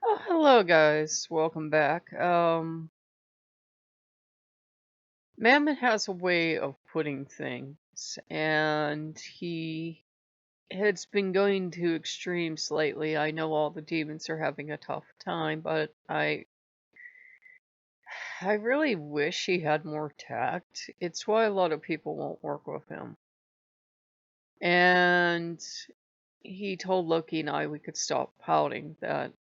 Oh, hello guys. Welcome back. Mammon has a way of putting things, and he has been going to extremes lately. I know all the demons are having a tough time, but I really wish he had more tact. It's why a lot of people won't work with him. And he told Loki and I we could stop pouting, that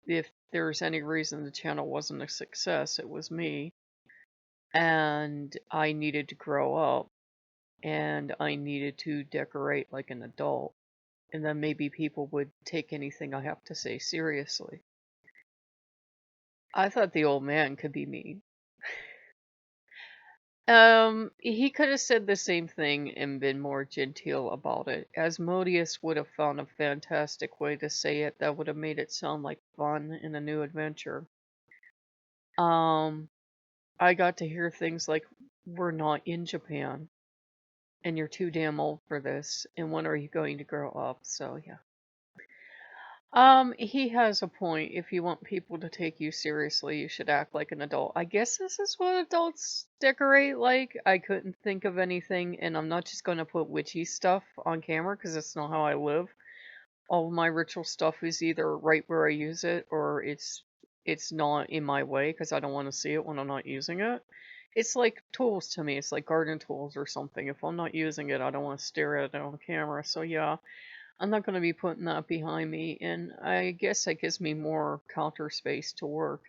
if there's any reason the channel wasn't a success, it was me. And I needed to grow up, and I needed to decorate like an adult, and then maybe people would take anything I have to say seriously. I thought the old man could be mean. He could have said the same thing and been more genteel about it. Asmodeus would have found a fantastic way to say it that would have made it sound like fun and a new adventure. Um, I got to hear things like, "We're not in Japan, and you're too damn old for this, and when are you going to grow up?" So yeah. He has a point. If you want people to take you seriously, you should act like an adult. I guess this is what adults decorate like. I couldn't think of anything, and I'm not just gonna put witchy stuff on camera because that's not how I live. All of my ritual stuff is either right where I use it, or it's not in my way because I don't want to see it when I'm not using it. It's like tools to me. It's like garden tools or something. If I'm not using it, I don't want to stare at it on camera. So yeah, I'm not going to be putting that behind me, and I guess that gives me more counter space to work.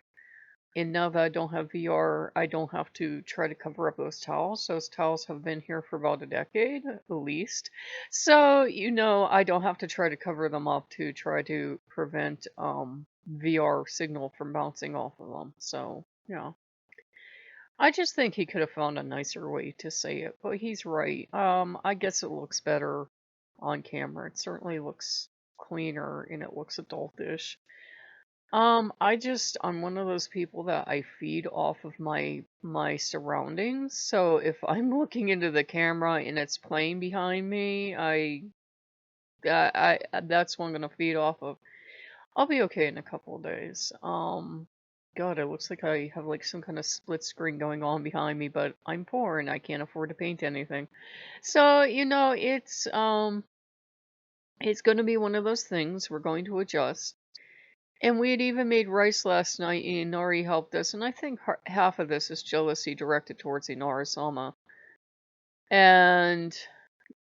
And now that I don't have VR, I don't have to try to cover up those towels. Those towels have been here for about a decade, at least. So, I don't have to try to cover them up to try to prevent VR signal from bouncing off of them. So, yeah. I just think he could have found a nicer way to say it, but he's right. I guess it looks better on camera. It certainly looks cleaner and it looks adultish. I'm one of those people that I feed off of my surroundings. So if I'm looking into the camera and it's playing behind me, that's what I'm gonna feed off of. I'll be okay in a couple of days. God, it looks like I have like some kind of split screen going on behind me, but I'm poor and I can't afford to paint anything. So, it's gonna be one of those things. We're going to adjust. And we had even made rice last night, and Inori helped us. And I think half of this is jealousy directed towards Inori-sama. And,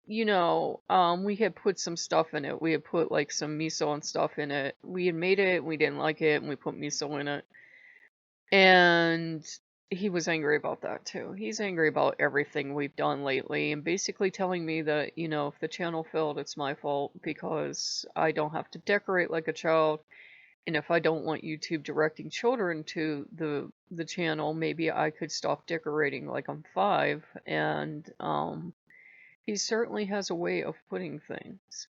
we had put some stuff in it. We had put like some miso and stuff in it. We had made it, we didn't like it, and we put miso in it. And he was angry about that too. He's angry about everything we've done lately, and basically telling me that, if the channel failed, it's my fault because I don't have to decorate like a child. And if I don't want YouTube directing children to the channel, maybe I could stop decorating like I'm 5. And he certainly has a way of putting things.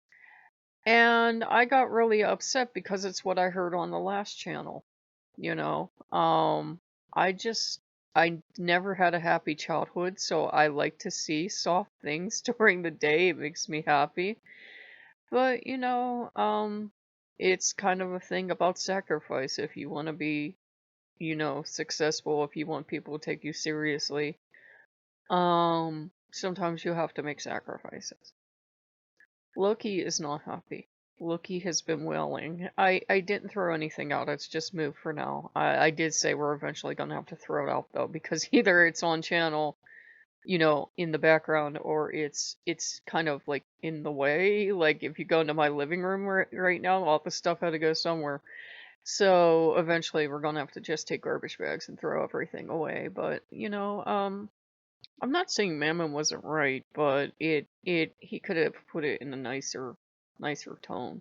And I got really upset because it's what I heard on the last channel. You know, I just I never had a happy childhood, so I like to see soft things during the day. It makes me happy. But, it's kind of a thing about sacrifice. If you want to be, successful, if you want people to take you seriously, sometimes you have to make sacrifices. Loki is not happy. Loki has been wailing. I didn't throw anything out. It's just moved for now. I did say we're eventually gonna have to throw it out though, because either it's on channel, in the background, or it's kind of like in the way. Like if you go into my living room right now, all the stuff had to go somewhere. So eventually we're gonna have to just take garbage bags and throw everything away. But I'm not saying Mammon wasn't right, but he could have put it in a nicer tone.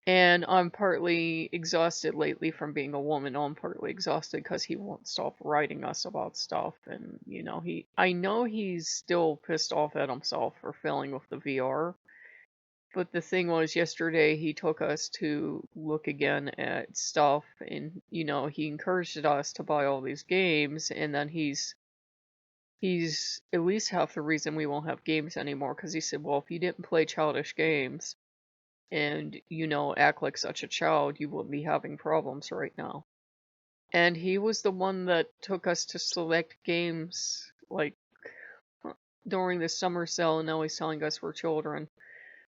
And I'm partly exhausted lately from being a woman. I'm partly exhausted because he won't stop writing us about stuff. And, I know he's still pissed off at himself for failing with the VR. But the thing was, yesterday he took us to look again at stuff, and, he encouraged us to buy all these games, and then he's at least half the reason we won't have games anymore, because he said, well, if you didn't play childish games, and, act like such a child, you wouldn't be having problems right now. And he was the one that took us to select games, like, during the summer sale, and now he's telling us we're children.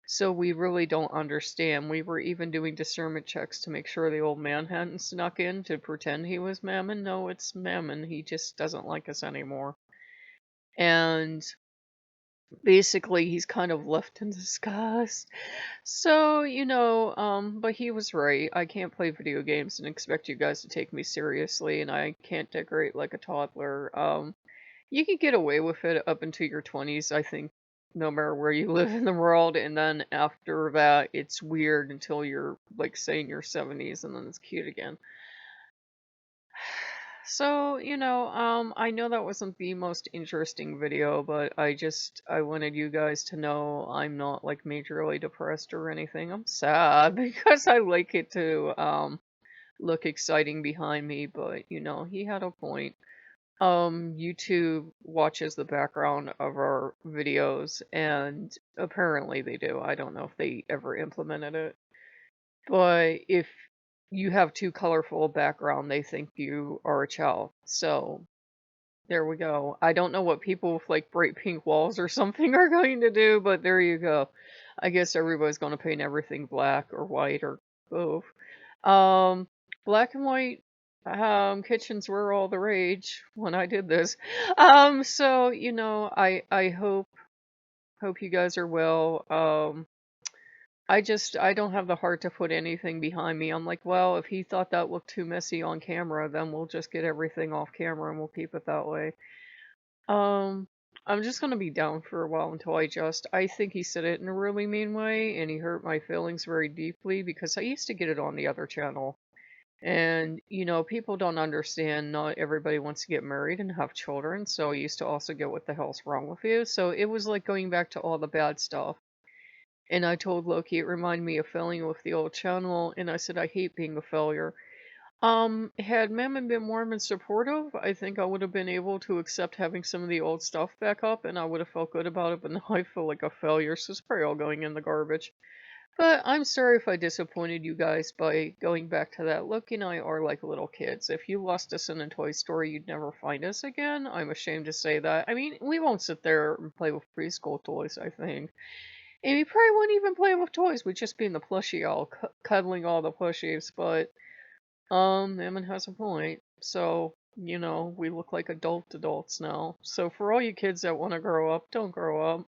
So we really don't understand. We were even doing discernment checks to make sure the old man hadn't snuck in to pretend he was Mammon. No, it's Mammon. He just doesn't like us anymore. And basically, he's kind of left in disgust. So, but he was right. I can't play video games and expect you guys to take me seriously, and I can't decorate like a toddler. You can get away with it up into your 20s, I think, no matter where you live in the world, and then after that, it's weird until you're, like, say, in your 70s, and then it's cute again. So, I know that wasn't the most interesting video, but I wanted you guys to know I'm not, like, majorly depressed or anything. I'm sad because I like it to, look exciting behind me, but, he had a point. YouTube watches the background of our videos, and apparently they do. I don't know if they ever implemented it. But if you have too colorful a background, they think you are a child. So there we go. I don't know what people with like bright pink walls or something are going to do, but there you go. I guess everybody's going to paint everything black or white or both. Um, Black and white kitchens were all the rage when I did this. So I hope you guys are well. I don't have the heart to put anything behind me. I'm like, well, if he thought that looked too messy on camera, then we'll just get everything off camera and we'll keep it that way. Um, I'm just gonna be down for a while until I adjust. I think he said it in a really mean way, and he hurt my feelings very deeply because I used to get it on the other channel. And, people don't understand, not everybody wants to get married and have children, so I used to also get what the hell's wrong with you. So it was like going back to all the bad stuff. And I told Loki it reminded me of failing with the old channel, and I said I hate being a failure. Had Mammon been warm and supportive, I think I would have been able to accept having some of the old stuff back up, and I would have felt good about it, but now I feel like a failure, so it's probably all going in the garbage. But I'm sorry if I disappointed you guys by going back to that. Look, and I are like little kids. If you lost us in a toy store, you'd never find us again. I'm ashamed to say that. I mean, we won't sit there and play with preschool toys, I think. And we probably wouldn't even play with toys. We'd just be in the plushie aisle, cuddling all the plushies. But, Emin has a point. So, we look like adults now. So for all you kids that want to grow up, don't grow up.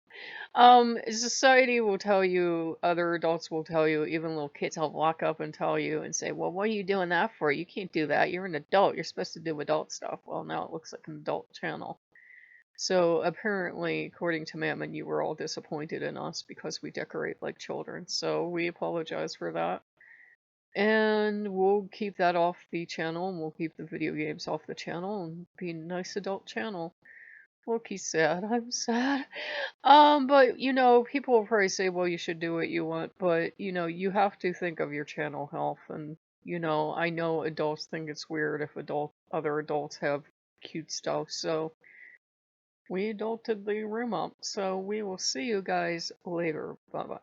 Society will tell you, other adults will tell you, even little kids will walk up and tell you and say, well, what are you doing that for? You can't do that. You're an adult. You're supposed to do adult stuff. Well, now it looks like an adult channel. So apparently, according to Mammon, you were all disappointed in us because we decorate like children. So we apologize for that. And we'll keep that off the channel, and we'll keep the video games off the channel and be a nice adult channel. Loki's sad. I'm sad. But people will probably say, well, you should do what you want, but you have to think of your channel health, and I know adults think it's weird if other adults have cute stuff, so we adulted the room up. So we will see you guys later. Bye bye.